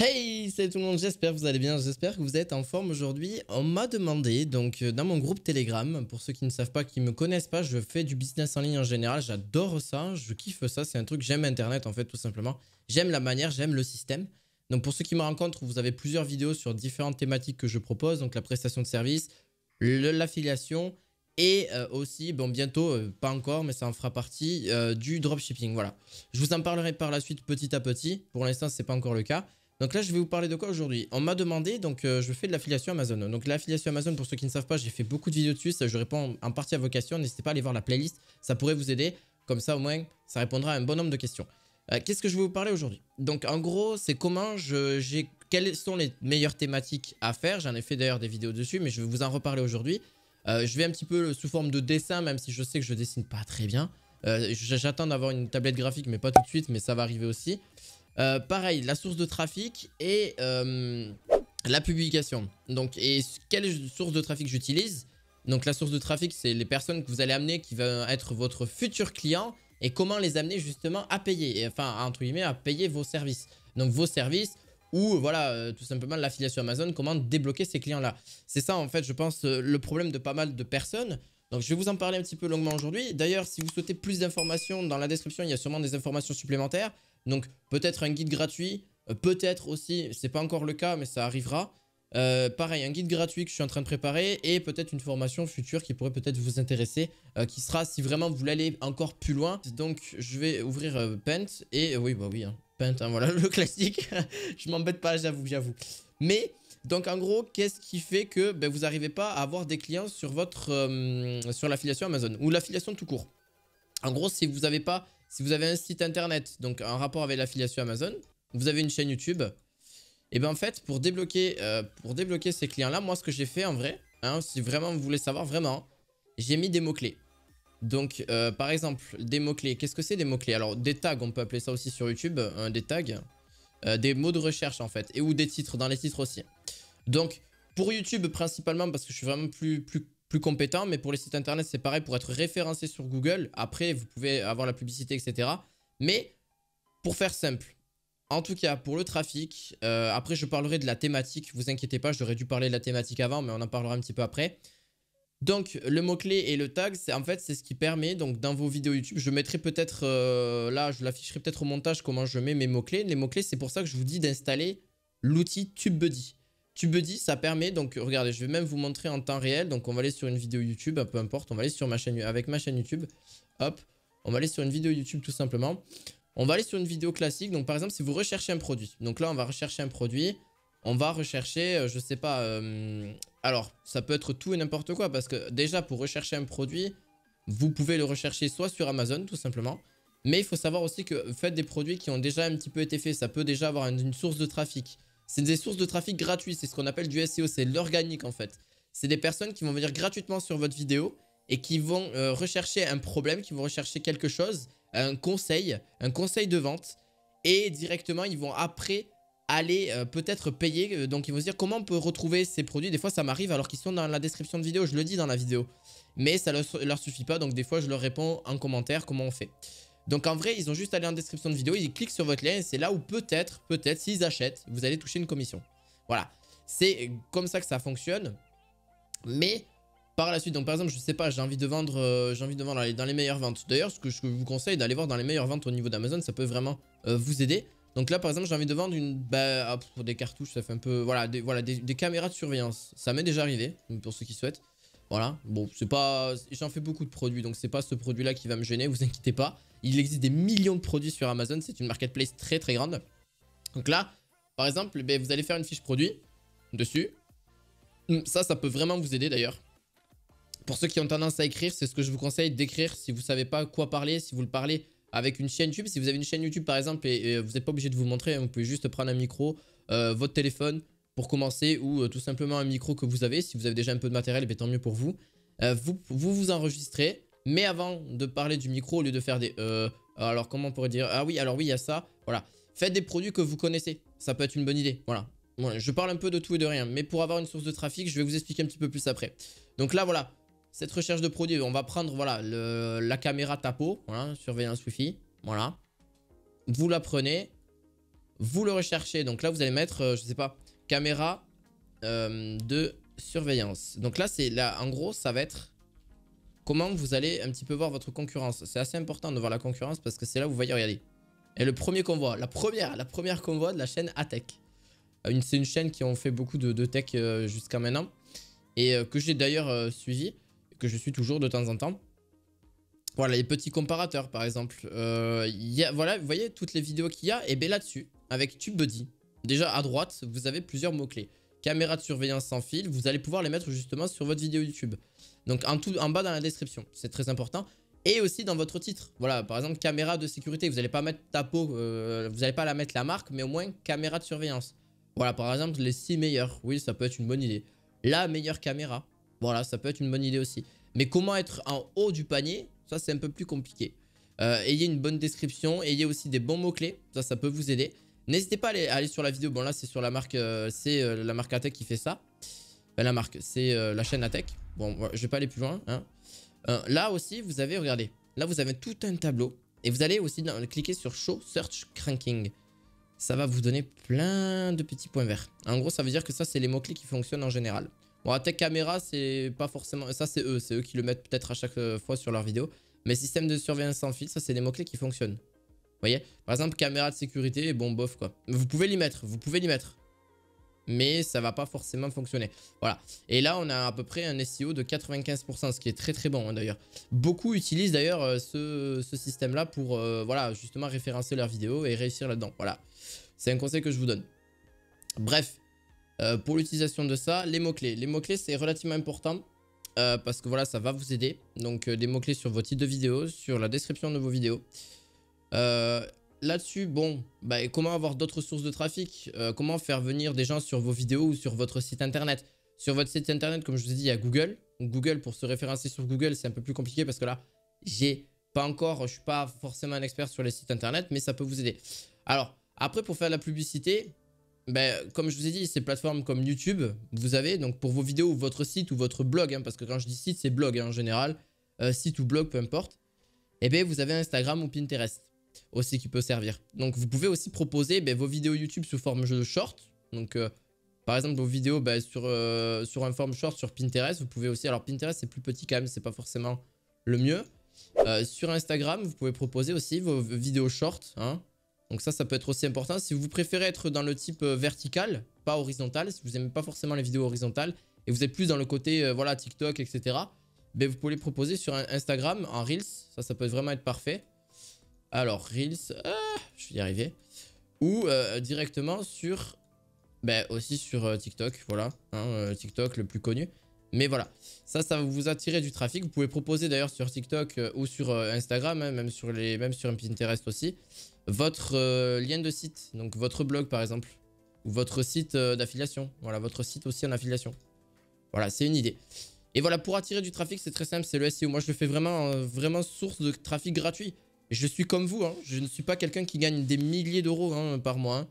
Hey, salut tout le monde, j'espère que vous allez bien, j'espère que vous êtes en forme aujourd'hui. On m'a demandé, donc dans mon groupe Telegram, pour ceux qui ne savent pas, qui me connaissent pas, je fais du business en ligne en général, j'adore ça, je kiffe ça, c'est un truc, j'aime Internet en fait tout simplement. J'aime la manière, j'aime le système. Donc pour ceux qui me rencontrent, vous avez plusieurs vidéos sur différentes thématiques que je propose, donc la prestation de service, l'affiliation et aussi, bon bientôt, pas encore, mais ça en fera partie, du dropshipping, voilà. Je vous en parlerai par la suite petit à petit, pour l'instant c'est pas encore le cas. Donc là, je vais vous parler de quoi aujourd'hui? On m'a demandé, donc je fais de l'affiliation Amazon. Donc l'affiliation Amazon, pour ceux qui ne savent pas, j'ai fait beaucoup de vidéos dessus. Ça, je réponds en partie à vos questions. N'hésitez pas à aller voir la playlist. Ça pourrait vous aider. Comme ça, au moins, ça répondra à un bon nombre de questions. Qu'est-ce que je vais vous parler aujourd'hui? Donc en gros, c'est quelles sont les meilleures thématiques à faire. J'en ai fait d'ailleurs des vidéos dessus, mais je vais vous en reparler aujourd'hui. Je vais un petit peu sous forme de dessin, même si je sais que je dessine pas très bien. J'attends d'avoir une tablette graphique, mais pas tout de suite, mais ça va arriver aussi. Pareil, la source de trafic et la publication. Donc, et quelle source de trafic j'utilise? Donc, la source de trafic, c'est les personnes que vous allez amener qui vont être votre futur client et comment les amener justement à payer. Et, enfin, entre guillemets, à payer vos services. Donc, vos services ou voilà, tout simplement l'affiliation Amazon, comment débloquer ces clients-là. C'est ça, en fait, je pense, le problème de pas mal de personnes. Donc, je vais vous en parler un petit peu longuement aujourd'hui. D'ailleurs, si vous souhaitez plus d'informations, dans la description, il y a sûrement des informations supplémentaires. Donc peut-être un guide gratuit, peut-être aussi, c'est pas encore le cas mais ça arrivera. Pareil, un guide gratuit que je suis en train de préparer et peut-être une formation future qui pourrait peut-être vous intéresser, qui sera si vraiment vous voulez aller encore plus loin. Donc je vais ouvrir Paint et oui bah oui, hein, Paint, hein, voilà le classique. Je m'embête pas, j'avoue. Mais donc en gros, qu'est-ce qui fait que vous n'arrivez pas à avoir des clients sur sur l'affiliation Amazon ou l'affiliation tout court? En gros, si vous avez un site internet, donc un rapport avec l'affiliation Amazon, vous avez une chaîne YouTube, et bien en fait, pour débloquer ces clients-là, moi ce que j'ai fait en vrai, hein, si vraiment vous voulez savoir vraiment, j'ai mis des mots-clés. Donc par exemple, des mots-clés, qu'est-ce que c'est des mots-clés? Alors des tags, on peut appeler ça aussi sur YouTube, des tags, des mots de recherche en fait, et ou des titres, dans les titres aussi. Donc pour YouTube principalement, parce que je suis vraiment plus compétent, mais pour les sites internet c'est pareil, pour être référencé sur Google. Après vous pouvez avoir la publicité, etc. Mais pour faire simple, en tout cas pour le trafic, après je parlerai de la thématique, vous inquiétez pas, j'aurais dû parler de la thématique avant, mais on en parlera un petit peu après. Donc le mot-clé et le tag, en fait c'est ce qui permet, donc dans vos vidéos YouTube, je mettrai peut-être, là je l'afficherai peut-être au montage comment je mets mes mots-clés. Les mots-clés, c'est pour ça que je vous dis d'installer l'outil TubeBuddy. TubeBuddy, ça permet, donc regardez, je vais même vous montrer en temps réel. Donc on va aller sur une vidéo YouTube, peu importe, on va aller sur ma chaîne, avec ma chaîne YouTube. Hop, on va aller sur une vidéo YouTube tout simplement. On va aller sur une vidéo classique, donc par exemple si vous recherchez un produit. Donc là on va rechercher un produit. On va rechercher, je sais pas, alors ça peut être tout et n'importe quoi, parce que déjà pour rechercher un produit, vous pouvez le rechercher soit sur Amazon tout simplement, mais il faut savoir aussi que faites des produits qui ont déjà un petit peu été faits, ça peut déjà avoir une source de trafic. C'est des sources de trafic gratuites, c'est ce qu'on appelle du SEO, c'est l'organique en fait. C'est des personnes qui vont venir gratuitement sur votre vidéo et qui vont rechercher un problème, qui vont rechercher quelque chose, un conseil de vente, et directement ils vont après aller peut-être payer. Donc ils vont se dire comment on peut retrouver ces produits. Des fois ça m'arrive alors qu'ils sont dans la description de vidéo, je le dis dans la vidéo. Mais ça leur suffit pas, donc des fois je leur réponds en commentaire comment on fait. Donc en vrai ils ont juste à aller en description de vidéo, ils cliquent sur votre lien et c'est là où peut-être s'ils achètent, vous allez toucher une commission. Voilà, c'est comme ça que ça fonctionne. Mais par la suite, donc par exemple je sais pas, j'ai envie de vendre aller dans les meilleures ventes. D'ailleurs ce que je vous conseille d'aller voir dans les meilleures ventes au niveau d'Amazon, ça peut vraiment vous aider. Donc là par exemple j'ai envie de vendre des cartouches, ça fait un peu, voilà, des caméras de surveillance. Ça m'est déjà arrivé, pour ceux qui souhaitent. Voilà, bon c'est pas, j'en fais beaucoup de produits, donc c'est pas ce produit là qui va me gêner, vous inquiétez pas. Il existe des millions de produits sur Amazon, c'est une marketplace très très grande. Donc là, par exemple, vous allez faire une fiche produit dessus. Ça peut vraiment vous aider d'ailleurs. Pour ceux qui ont tendance à écrire, c'est ce que je vous conseille d'écrire si vous savez pas quoi parler, si vous le parlez avec une chaîne YouTube. Si vous avez une chaîne YouTube par exemple et vous n'êtes pas obligé de vous montrer, vous pouvez juste prendre un micro, votre téléphone pour commencer, ou tout simplement un micro que vous avez. Si vous avez déjà un peu de matériel, tant mieux pour vous. Vous enregistrez, mais avant de parler du micro, au lieu de faire des alors comment on pourrait dire, ah oui, alors oui il y a ça, voilà. Faites des produits que vous connaissez, ça peut être une bonne idée, voilà. Bon, je parle un peu de tout et de rien, mais pour avoir une source de trafic, je vais vous expliquer un petit peu plus après. Donc là voilà, cette recherche de produits, on va prendre voilà la caméra Tapo, voilà, surveillance Wi-Fi, voilà. Vous la prenez, vous le recherchez. Donc là, vous allez mettre, je sais pas, caméra de surveillance. Donc là, en gros, ça va être comment vous allez un petit peu voir votre concurrence. C'est assez important de voir la concurrence parce que c'est là où vous voyez, regardez. Et le premier qu'on voit, la première qu'on voit de la chaîne Atech. C'est une chaîne qui ont fait beaucoup de tech jusqu'à maintenant. Et que j'ai d'ailleurs suivi, que je suis toujours de temps en temps. Voilà, les petits comparateurs par exemple. Voilà, vous voyez toutes les vidéos qu'il y a. Et bien là-dessus, avec TubeBuddy, déjà à droite, vous avez plusieurs mots-clés. Caméra de surveillance sans fil, vous allez pouvoir les mettre justement sur votre vidéo YouTube. Donc en bas dans la description, c'est très important. Et aussi dans votre titre. Voilà, par exemple, caméra de sécurité. Vous n'allez pas mettre Tapo, vous n'allez pas la mettre la marque, mais au moins caméra de surveillance. Voilà, par exemple, les 6 meilleurs. Oui, ça peut être une bonne idée. La meilleure caméra. Voilà, ça peut être une bonne idée aussi. Mais comment être en haut du panier? Ça, c'est un peu plus compliqué. Ayez une bonne description. Ayez aussi des bons mots-clés. Ça peut vous aider. N'hésitez pas à aller sur la vidéo. Bon, là, c'est sur la marque, la marque Atech qui fait ça. La marque, c'est la chaîne Atech. Bon, je vais pas aller plus loin. Hein. Là aussi, vous avez, regardez. Là, vous avez tout un tableau. Et vous allez aussi cliquer sur Show Search Ranking. Ça va vous donner plein de petits points verts. En gros, ça veut dire que ça, c'est les mots-clés qui fonctionnent en général. Bon, Atech Caméra, c'est pas forcément... Ça, c'est eux. C'est eux qui le mettent peut-être à chaque fois sur leur vidéo. Mais système de surveillance sans fil, ça, c'est les mots-clés qui fonctionnent. Vous voyez? Par exemple, caméra de sécurité, bon, bof, quoi. Vous pouvez l'y mettre. Vous pouvez l'y mettre. Mais ça va pas forcément fonctionner. Voilà. Et là, on a à peu près un SEO de 95%, ce qui est très très bon hein, d'ailleurs. Beaucoup utilisent d'ailleurs ce système-là pour voilà, justement référencer leurs vidéos et réussir là-dedans. Voilà. C'est un conseil que je vous donne. Bref, pour l'utilisation de ça, les mots-clés. Les mots-clés, c'est relativement important parce que voilà, ça va vous aider. Donc, des mots-clés sur vos titres de vidéos, sur la description de vos vidéos. Là-dessus, bon, bah, comment avoir d'autres sources de trafic, comment faire venir des gens sur vos vidéos ou sur votre site internet. Sur votre site internet, comme je vous ai dit, il y a Google. Donc, Google, pour se référencer sur Google, c'est un peu plus compliqué parce que là, je suis pas forcément un expert sur les sites internet, mais ça peut vous aider. Alors, après, pour faire la publicité, bah, comme je vous ai dit, ces plateformes comme YouTube, vous avez, donc pour vos vidéos, votre site ou votre blog, hein, parce que quand je dis site, c'est blog hein, en général, site ou blog, peu importe, et bien vous avez Instagram ou Pinterest aussi qui peut servir. Donc vous pouvez aussi proposer vos vidéos YouTube sous forme de short. Donc par exemple vos vidéos sur un forme short sur Pinterest. Vous pouvez aussi, alors Pinterest c'est plus petit quand même, c'est pas forcément le mieux. Sur Instagram vous pouvez proposer aussi vos vidéos short. Hein. Donc ça peut être aussi important. Si vous préférez être dans le type vertical, pas horizontal, si vous n'aimez pas forcément les vidéos horizontales et vous êtes plus dans le côté voilà TikTok etc. Vous pouvez les proposer sur Instagram en Reels. Ça peut vraiment être parfait. Alors, Reels, je vais y arriver. Ou directement sur, aussi sur TikTok, voilà, hein, TikTok le plus connu. Mais voilà, ça va vous attirer du trafic. Vous pouvez proposer d'ailleurs sur TikTok ou sur Instagram, hein, même sur un Pinterest aussi, votre lien de site, donc votre blog par exemple, ou votre site d'affiliation. Voilà, votre site aussi en affiliation. Voilà, c'est une idée. Et voilà, pour attirer du trafic, c'est très simple, c'est le SEO. Moi, je le fais vraiment source de trafic gratuit. Je suis comme vous, hein. Je ne suis pas quelqu'un qui gagne des milliers d'euros hein, par mois. Hein.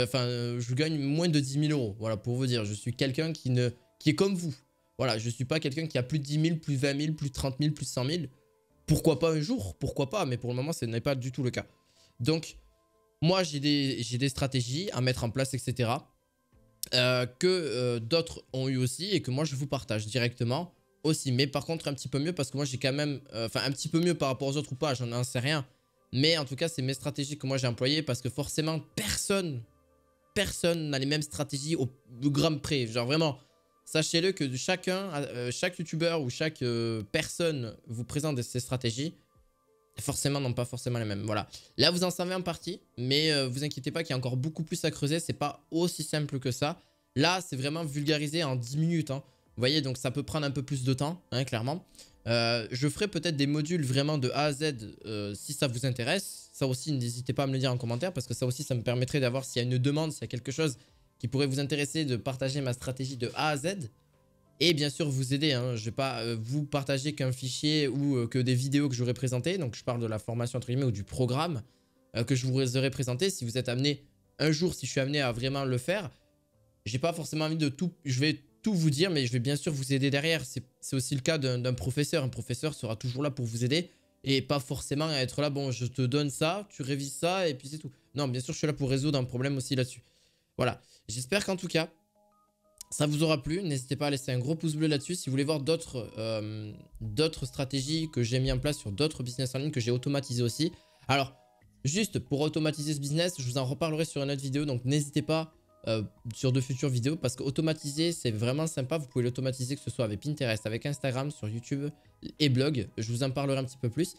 Enfin, je gagne moins de 10 000 euros. Voilà, pour vous dire, je suis quelqu'un qui est comme vous. Voilà, je ne suis pas quelqu'un qui a plus de 10 000, plus 20 000, plus 30 000, plus 100 000. Pourquoi pas un jour? Pourquoi pas? Mais pour le moment, ce n'est pas du tout le cas. Donc, moi, j'ai des stratégies à mettre en place, etc. Que d'autres ont eu aussi et que moi, je vous partage directement. Aussi, mais par contre un petit peu mieux parce que moi j'ai quand même, enfin un petit peu mieux par rapport aux autres ou pas, j'en sais rien. Mais en tout cas c'est mes stratégies que moi j'ai employées parce que forcément personne n'a les mêmes stratégies au gramme près. Genre vraiment, sachez-le que chaque youtubeur ou chaque personne vous présente ses stratégies, forcément n'ont pas forcément les mêmes. Voilà, là vous en savez en partie, mais vous inquiétez pas qu'il y a encore beaucoup plus à creuser, c'est pas aussi simple que ça. Là c'est vraiment vulgarisé en 10 minutes hein. Vous voyez, donc ça peut prendre un peu plus de temps, hein, clairement. Je ferai peut-être des modules vraiment de A à Z si ça vous intéresse. Ça aussi, n'hésitez pas à me le dire en commentaire parce que ça aussi, ça me permettrait d'avoir s'il y a une demande, s'il y a quelque chose qui pourrait vous intéresser, de partager ma stratégie de A à Z. Et bien sûr, vous aider. Hein. Je ne vais pas vous partager qu'un fichier ou que des vidéos que j'aurais présentées. Donc, je parle de la formation entre guillemets ou du programme que je vous aurais présenté. Si vous êtes amené un jour, si je suis amené à vraiment le faire, j'ai pas forcément envie de tout... Je vais tout vous dire, mais je vais bien sûr vous aider derrière. C'est aussi le cas d'un professeur. Un professeur sera toujours là pour vous aider. et pas forcément à être là, bon, je te donne ça, tu révises ça et puis c'est tout. Non, bien sûr, je suis là pour résoudre un problème aussi là-dessus. Voilà, j'espère qu'en tout cas, ça vous aura plu. N'hésitez pas à laisser un gros pouce bleu là-dessus. Si vous voulez voir d'autres stratégies que j'ai mis en place sur d'autres business en ligne que j'ai automatisé aussi. Alors, juste pour automatiser ce business, je vous en reparlerai sur une autre vidéo. Donc, n'hésitez pas sur de futures vidéos parce qu'automatiser, c'est vraiment sympa. Vous pouvez l'automatiser que ce soit avec Pinterest, avec Instagram, sur YouTube et blog. Je vous en parlerai un petit peu plus.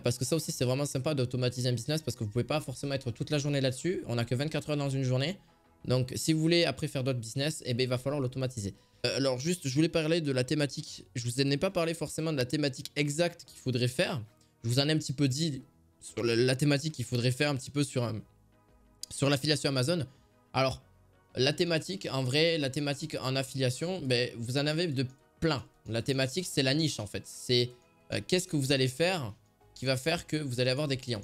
Parce que ça aussi, c'est vraiment sympa d'automatiser un business parce que vous ne pouvez pas forcément être toute la journée là-dessus. On n'a que 24 heures dans une journée. Donc, si vous voulez après faire d'autres business, eh bien, il va falloir l'automatiser. Alors, juste, je voulais parler de la thématique. Je vous en ai pas parlé forcément de la thématique exacte qu'il faudrait faire. Je vous en ai un petit peu dit sur la thématique qu'il faudrait faire un petit peu sur l'affiliation Amazon. Alors, la thématique, en vrai, la thématique en affiliation, ben, vous en avez de plein. La thématique, c'est la niche, en fait. C'est qu'est-ce que vous allez faire qui va faire que vous allez avoir des clients.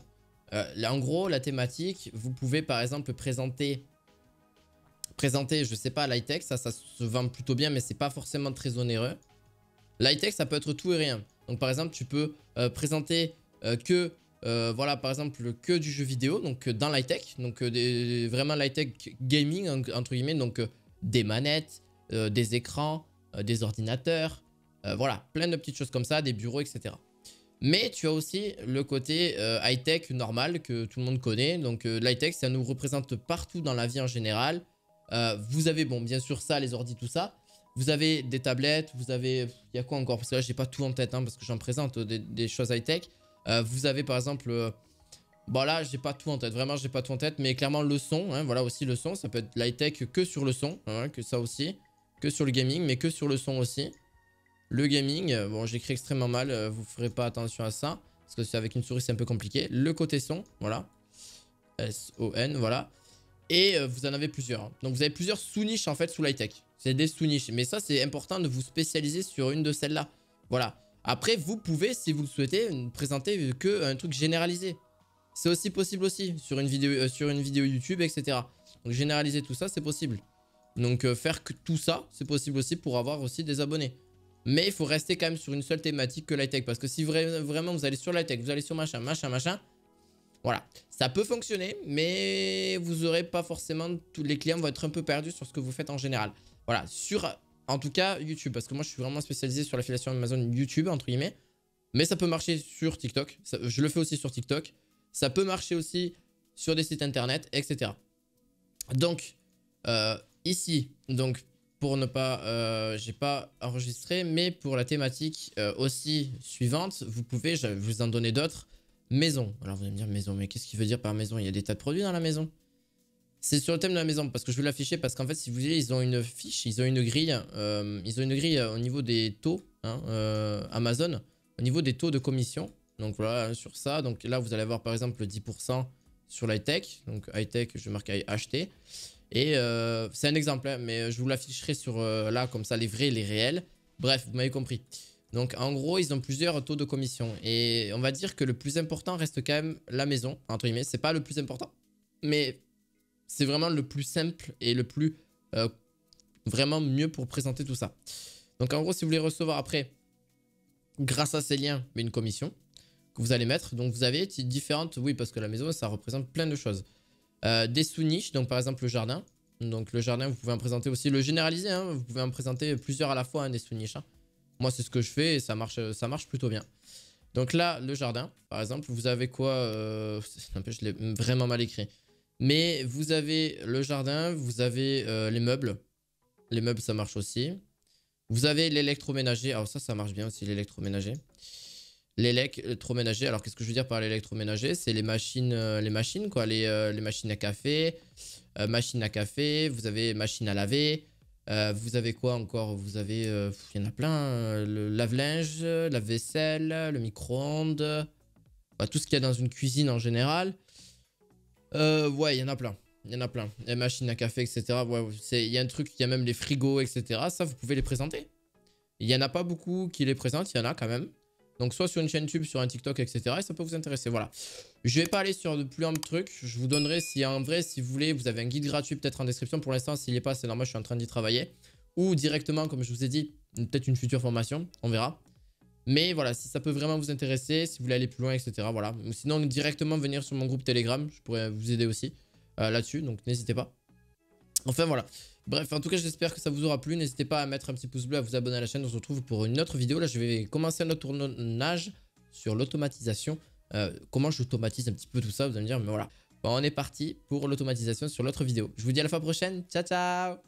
Là, en gros, la thématique, vous pouvez, par exemple, présenter, je sais pas, l'high-tech, ça se vend plutôt bien, mais c'est pas forcément très onéreux. L'high-tech, ça peut être tout et rien. Donc, par exemple, tu peux présenter voilà, par exemple, que du jeu vidéo, donc dans l'high-tech, donc vraiment l'high-tech gaming, entre guillemets, donc des manettes, des écrans, des ordinateurs, voilà, plein de petites choses comme ça, des bureaux, etc. Mais tu as aussi le côté high-tech normal que tout le monde connaît. Donc l'high-tech, ça nous représente partout dans la vie en général. Vous avez, bon, bien sûr ça, les ordi, tout ça. Vous avez des tablettes, vous avez... Il y a quoi encore? Parce que là, j'ai pas tout en tête, hein, parce que j'en présente des choses high-tech. Vous avez par exemple... bon là, j'ai pas tout en tête, vraiment, j'ai pas tout en tête. Mais clairement, le son, hein, voilà aussi le son. Ça peut être l'high-tech que sur le son, hein, que ça aussi. Que sur le gaming, mais que sur le son aussi. Le gaming, bon, j'écris extrêmement mal, vous ferez pas attention à ça. Parce que c'est avec une souris, c'est un peu compliqué. Le côté son, voilà. S-O-N, voilà. Et vous en avez plusieurs. Hein. Donc vous avez plusieurs sous-niches en fait sous l'high-tech. C'est des sous-niches. Mais ça, c'est important de vous spécialiser sur une de celles-là. Voilà. Après, vous pouvez, si vous le souhaitez, présenter que un truc généralisé. C'est aussi possible aussi sur une vidéo YouTube, etc. Donc généraliser tout ça, c'est possible. Donc faire que tout ça, c'est possible aussi pour avoir aussi des abonnés. Mais il faut rester quand même sur une seule thématique que l'high-tech. Parce que si vraiment vous allez sur l'high-tech, vous allez sur machin, voilà. Ça peut fonctionner, mais vous n'aurez pas forcément... Tous les clients vont être un peu perdus sur ce que vous faites en général. Voilà, en tout cas, YouTube. Parce que moi, je suis vraiment spécialisé sur l'affiliation Amazon YouTube, entre guillemets. Mais ça peut marcher sur TikTok. Je le fais aussi sur TikTok. Ça peut marcher aussi sur des sites internet, etc. Donc, ici, donc... Pour ne pas, j'ai pas enregistré, mais pour la thématique aussi suivante, vous pouvez, je vais vous en donner d'autres. Maison. Alors vous allez me dire maison, mais qu'est-ce qu'il veut dire par maison? Il y a des tas de produits dans la maison. C'est sur le thème de la maison, parce que je vais l'afficher, parce qu'en fait, si vous voulez, ils ont une fiche, ils ont une grille au niveau des taux, hein, Amazon, au niveau des taux de commission. Donc voilà, sur ça. Donc là, vous allez avoir par exemple 10% sur l'high-tech. Donc high-tech, je marque acheter. Et c'est un exemple, hein, mais je vous l'afficherai sur là, comme ça, les vrais et les réels. Bref, vous m'avez compris. Donc en gros, ils ont plusieurs taux de commission. Et on va dire que le plus important reste quand même la maison, entre guillemets. C'est pas le plus important, mais c'est vraiment le plus simple et le plus vraiment mieux pour présenter tout ça. Donc en gros, si vous voulez recevoir après, grâce à ces liens, mais une commission que vous allez mettre. Donc vous avez différentes, oui, parce que la maison, ça représente plein de choses. Des sous-niches, donc par exemple le jardin. Donc le jardin, vous pouvez en présenter aussi, le généraliser, hein, vous pouvez en présenter plusieurs à la fois, hein, des sous-niches. Hein. Moi, c'est ce que je fais et ça marche plutôt bien. Donc là, le jardin, par exemple, vous avez quoi je l'ai vraiment mal écrit. Mais vous avez le jardin, vous avez les meubles. Les meubles, ça marche aussi. Vous avez l'électroménager. Alors ça marche bien aussi, l'électroménager. L'électroménager, alors qu'est-ce que je veux dire par l'électroménager? C'est les machines, quoi. Les machines à café, vous avez machine à laver. Vous avez quoi encore? Vous avez, il y en a plein, le lave-linge, lave-vaisselle, le micro-ondes, tout ce qu'il y a dans une cuisine en général. Ouais, il y en a plein. Il y en a plein. Les machines à café, etc. Ouais, il y a un truc, il y a même les frigos, etc. Ça, vous pouvez les présenter. Il n'y en a pas beaucoup qui les présentent, il y en a quand même. Donc soit sur une chaîne YouTube, sur un TikTok, etc. Et ça peut vous intéresser, voilà. Je vais pas aller sur de plus amples trucs. Je vous donnerai, si en vrai, si vous voulez, vous avez un guide gratuit peut-être en description. Pour l'instant, s'il n'est pas, c'est normal, je suis en train d'y travailler. Ou directement, comme je vous ai dit, peut-être une future formation, on verra. Mais voilà, si ça peut vraiment vous intéresser, si vous voulez aller plus loin, etc. Voilà. Sinon, directement venir sur mon groupe Telegram, je pourrais vous aider aussi là-dessus, donc n'hésitez pas. Enfin voilà. Bref, en tout cas, j'espère que ça vous aura plu. N'hésitez pas à mettre un petit pouce bleu, à vous abonner à la chaîne. On se retrouve pour une autre vidéo. Là, je vais commencer un autre tournage sur l'automatisation. Comment j'automatise un petit peu tout ça, vous allez me dire, mais voilà. Bon, on est parti pour l'automatisation sur l'autre vidéo. Je vous dis à la fois prochaine. Ciao, ciao!